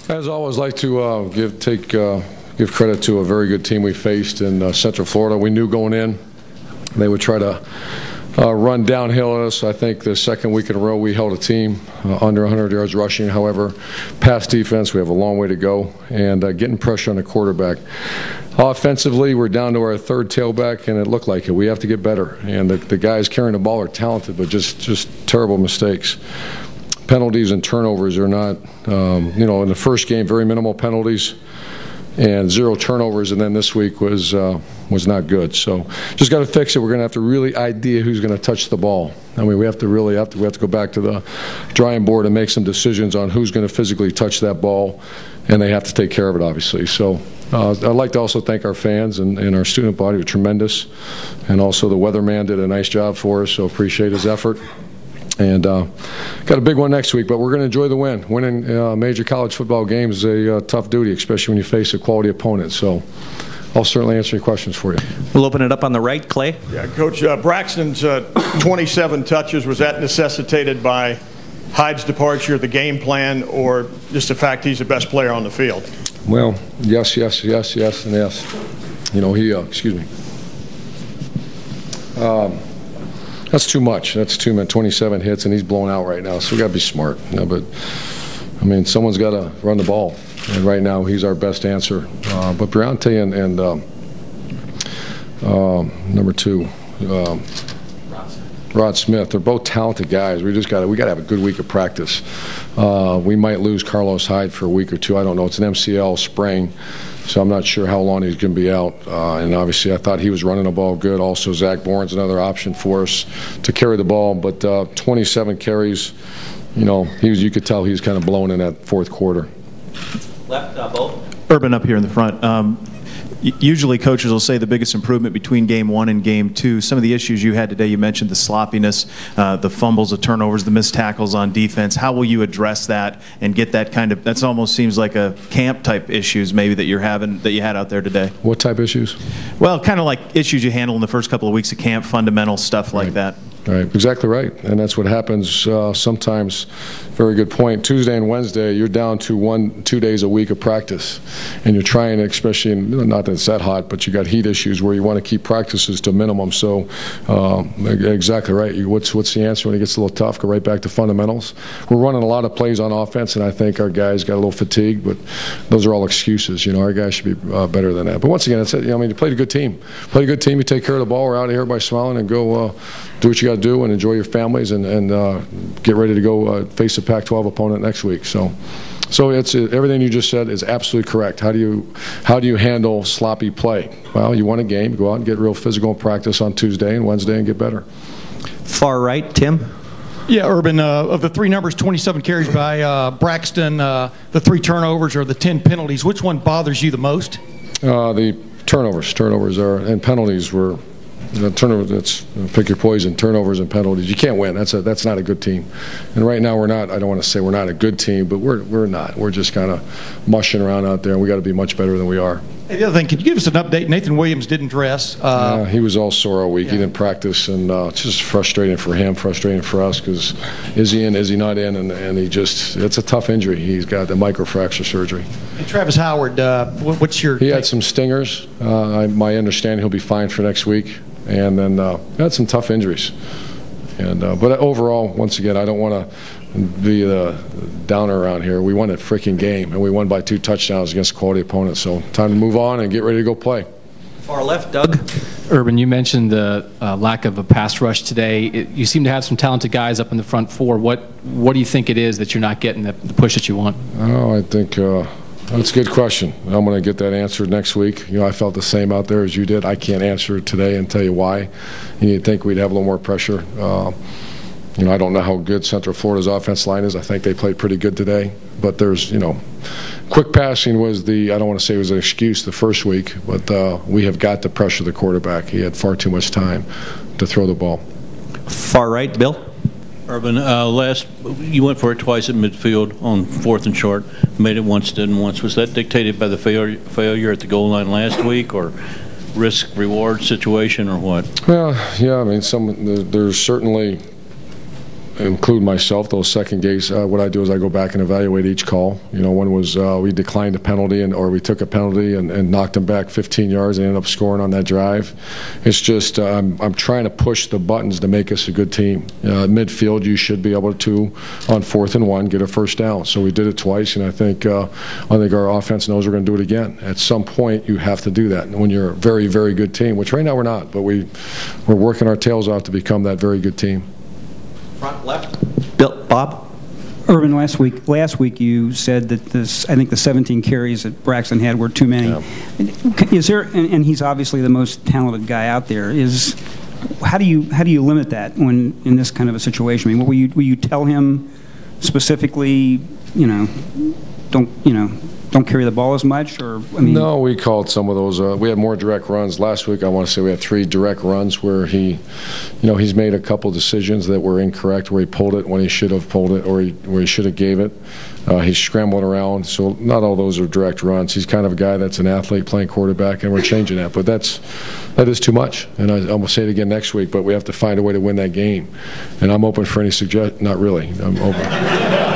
As always, like to give credit to a very good team we faced in Central Florida. We knew going in they would try to run downhill at us. I think the second week in a row we held a team under 100 yards rushing. However, pass defense, we have a long way to go, and getting pressure on the quarterback. Offensively, we're down to our third tailback, and it looked like it. We have to get better, and the guys carrying the ball are talented, but just terrible mistakes. Penalties and turnovers are not, in the first game, very minimal penalties and 0 turnovers, and then this week was not good. So just got to fix it. We're going to have to really idea who's going to touch the ball. I mean, we have to go back to the drawing board and make some decisions on who's going to physically touch that ball, and they have to take care of it, obviously. So I'd like to also thank our fans and our student body, were tremendous, and also the weatherman did a nice job for us, so appreciate his effort. And got a big one next week, but we're going to enjoy the win. Winning major college football games is a tough duty, especially when you face a quality opponent. So I'll certainly answer your questions for you. We'll open it up on the right. Clay? Yeah, Coach, Braxton's 27 touches, was that necessitated by Hyde's departure, the game plan, or just the fact he's the best player on the field? Well, yes, and yes. You know, excuse me. That's too much. That's too many. 27 hits, and he's blown out right now. So we got to be smart. But I mean, someone's got to run the ball, and right now he's our best answer. But Briante and number 2, Rod Smith, they're both talented guys. We got to have a good week of practice. We might lose Carlos Hyde for a week or two. I don't know. It's an MCL sprain, so I'm not sure how long he's going to be out. And obviously, I thought he was running the ball good. Also, Zach Bourne's another option for us to carry the ball. But 27 carries, you could tell he was kind of blown in that fourth quarter. Left, Bo. Urban up here in the front. Usually coaches will say the biggest improvement between game 1 and game 2. Some of the issues you had today, you mentioned the sloppiness, the fumbles, the turnovers, the missed tackles on defense. How will you address that and get that that almost seems like a camp type issues maybe that you had out there today? What type issues? Well, kind of like issues you handle in the first couple of weeks of camp, fundamental stuff like that. Right, exactly right, and that's what happens sometimes. Very good point. Tuesday and Wednesday, you're down to 1-2 days a week of practice, and you're trying, especially not that it's that hot, but you got heat issues where you want to keep practices to a minimum. So, exactly right. What's the answer when it gets a little tough? Go right back to fundamentals. We're running a lot of plays on offense, and I think our guys got a little fatigued, but those are all excuses. Our guys should be better than that. But once again, you played a good team. You take care of the ball. We're out of here by smiling and go do what you got to do and enjoy your families and get ready to go face a Pac-12 opponent next week. So it's everything you just said is absolutely correct. How do you handle sloppy play? Well, you won a game. Go out and get real physical practice on Tuesday and Wednesday and get better. Far right, Tim. Yeah, Urban, of the 3 numbers, 27 carries by Braxton, the 3 turnovers or the 10 penalties, which one bothers you the most? The turnovers. Turnovers and penalties were. Turnovers, that's pick your poison. Turnovers and penalties. You can't win. That's not a good team. And right now we're not. I don't want to say we're not a good team, but we're not. We're just kind of mushing around out there, and we got to be much better than we are. Hey, the other thing, could you give us an update? Nathan Williams didn't dress. He was all sore all week. Yeah. He didn't practice, and it's just frustrating for him, frustrating for us, because is he in, is he not in? And it's a tough injury. He's got the microfracture surgery. And Travis Howard, what's your He had some stingers. My understanding he'll be fine for next week. And then had some tough injuries. But overall, once again, I don't want to be the downer around here. We won a freaking game, and we won by 2 touchdowns against a quality opponent. So time to move on and get ready to go play. Far left, Doug. Urban, you mentioned the lack of a pass rush today. You seem to have some talented guys up in the front 4. What do you think it is that you're not getting the push that you want? Oh, I think that's a good question. I'm going to get that answered next week. I felt the same out there as you did. I can't answer it today and tell you why. You'd think we'd have a little more pressure. I don't know how good Central Florida's offense line is. I think they played pretty good today. But there's, quick passing was I don't want to say it was an excuse the first week, but we have got to pressure the quarterback. He had far too much time to throw the ball. Far right, Bill. Urban, you went for it twice at midfield on 4th and short, made it once, didn't once. Was that dictated by the failure at the goal line last week, or risk-reward situation, or what? Well, yeah, I mean, there's certainly include myself, those second games, what I do is I go back and evaluate each call. You know, one was we declined a penalty or we took a penalty and knocked them back 15 yards and ended up scoring on that drive. It's just I'm trying to push the buttons to make us a good team. Midfield, you should be able to, on 4th and 1, get a first down. So we did it twice, and I think our offense knows we're going to do it again. At some point, you have to do that. And when you're a very, very good team, which right now we're not, but we're working our tails off to become that very good team. Front left. Bob? Urban, last week you said that I think the 17 carries that Braxton had were too many. Yeah. Is there, and he's obviously the most talented guy out there, how do you limit that when in this kind of a situation? I mean, will you tell him specifically, don't carry the ball as much, or I mean? No, we called some of those. We had more direct runs last week. I want to say we had 3 direct runs where he's made a couple decisions that were incorrect, where he pulled it when he should have pulled it, or where he should have gave it. He's scrambling around, so not all those are direct runs. He's kind of a guy that's an athlete playing quarterback, and we're changing that. But that is too much, and I'm going to say it again next week. But we have to find a way to win that game, and I'm open for any suggestions. Not really. I'm open.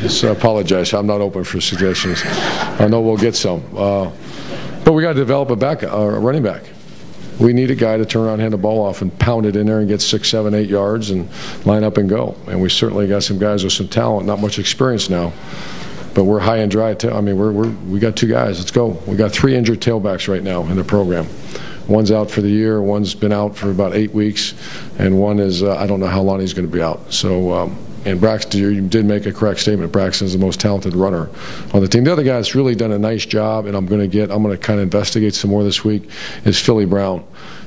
So I apologize. I'm not open for suggestions. I know we'll get some. But we got to develop a running back. We need a guy to turn around, hand the ball off, and pound it in there and get 6, 7, 8 yards and line up and go. And we certainly got some guys with some talent, not much experience now. But we're high and dry. I mean, we got 2 guys. Let's go. We got 3 injured tailbacks right now in the program. One's out for the year. One's been out for about 8 weeks. And one is, I don't know how long he's going to be out. So, and Braxton, you did make a correct statement. Braxton's the most talented runner on the team. The other guy that's really done a nice job, and I'm going to kind of investigate some more this week, is Philly Brown.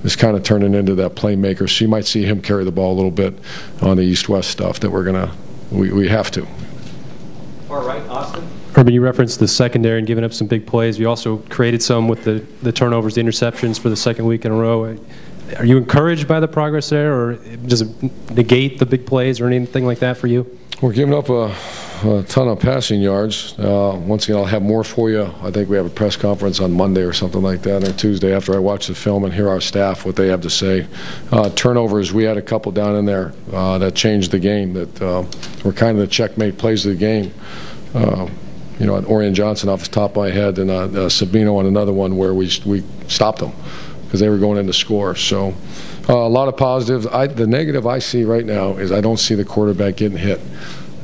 Is kind of turning into that playmaker. So you might see him carry the ball a little bit on the east-west stuff that we have to. Far right, Austin. Urban, you referenced the secondary and giving up some big plays. You also created some with the turnovers, the interceptions for the second week in a row. Are you encouraged by the progress there, or does it negate the big plays or anything like that for you? We're giving up a ton of passing yards. Once again, I'll have more for you. I think we have a press conference on Monday or something like that, or Tuesday after I watch the film and hear our staff, what they have to say. Turnovers, we had a couple down in there that changed the game, that were kind of the checkmate plays of the game. Orion Johnson off the top of my head, and Sabino on another one where we stopped them because they were going in to score. So a lot of positives. The negative I see right now is I don't see the quarterback getting hit,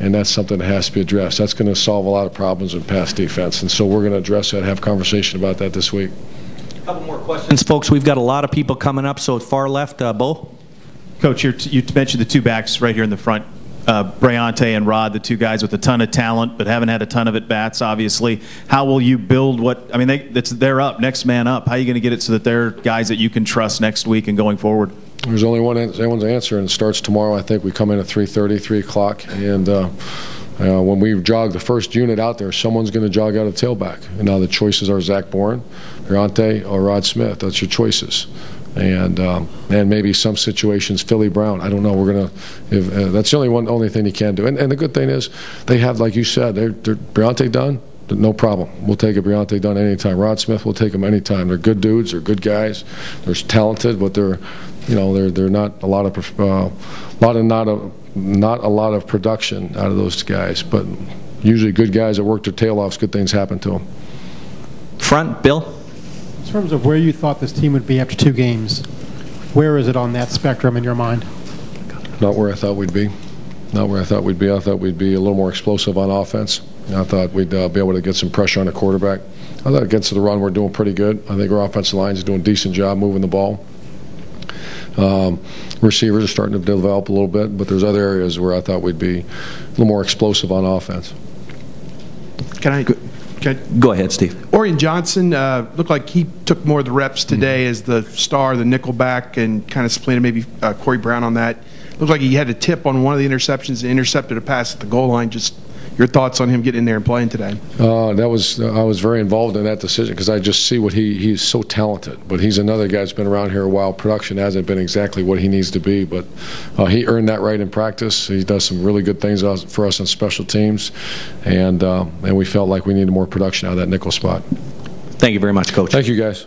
and that's something that has to be addressed. That's going to solve a lot of problems in pass defense, and so we're going to address that, have a conversation about that this week. A couple more questions, folks. We've got a lot of people coming up, so far left, Bo. Coach, you mentioned the 2 backs right here in the front. Briante and Rod, the 2 guys with a ton of talent, but haven't had a ton of at-bats, obviously. How will you build they're up, next man up. How are you going to get it so that they're guys that you can trust next week and going forward? There's only anyone's answer, and it starts tomorrow. I think we come in at 3:30, 3 o'clock, and when we jog the first unit out there, someone's going to jog out of tailback. And now the choices are Zach Bourne, Briante, or Rod Smith. That's your choices. And maybe some situations Philly Brown. I don't know. We're gonna. That's the only thing you can do. And the good thing is, they have, like you said, they're Briante done. No problem. We'll take a Briante done anytime. Rod Smith, we'll take them anytime. They're good dudes. They're good guys. They're talented, but they're not a lot of production out of those guys. But usually good guys that work their tail off. Good things happen to them. Front, Bill. In terms of where you thought this team would be after 2 games, where is it on that spectrum in your mind? Not where I thought we'd be. Not where I thought we'd be. I thought we'd be a little more explosive on offense. I thought we'd be able to get some pressure on the quarterback. I thought against the run we're doing pretty good. I think our offensive line is doing a decent job moving the ball. Receivers are starting to develop a little bit, but there's other areas where I thought we'd be a little more explosive on offense. Go ahead, Steve. Orion Johnson looked like he took more of the reps today as the star, the nickelback, and kind of supplanted maybe Corey Brown on that. Looked like he had a tip on one of the interceptions and intercepted a pass at the goal line. Just your thoughts on him getting in there and playing today? I was very involved in that decision because I just see what he's so talented. But he's another guy that's been around here a while. Production hasn't been exactly what he needs to be, but he earned that right in practice. He does some really good things for us on special teams, and we felt like we needed more production out of that nickel spot. Thank you very much, Coach. Thank you, guys.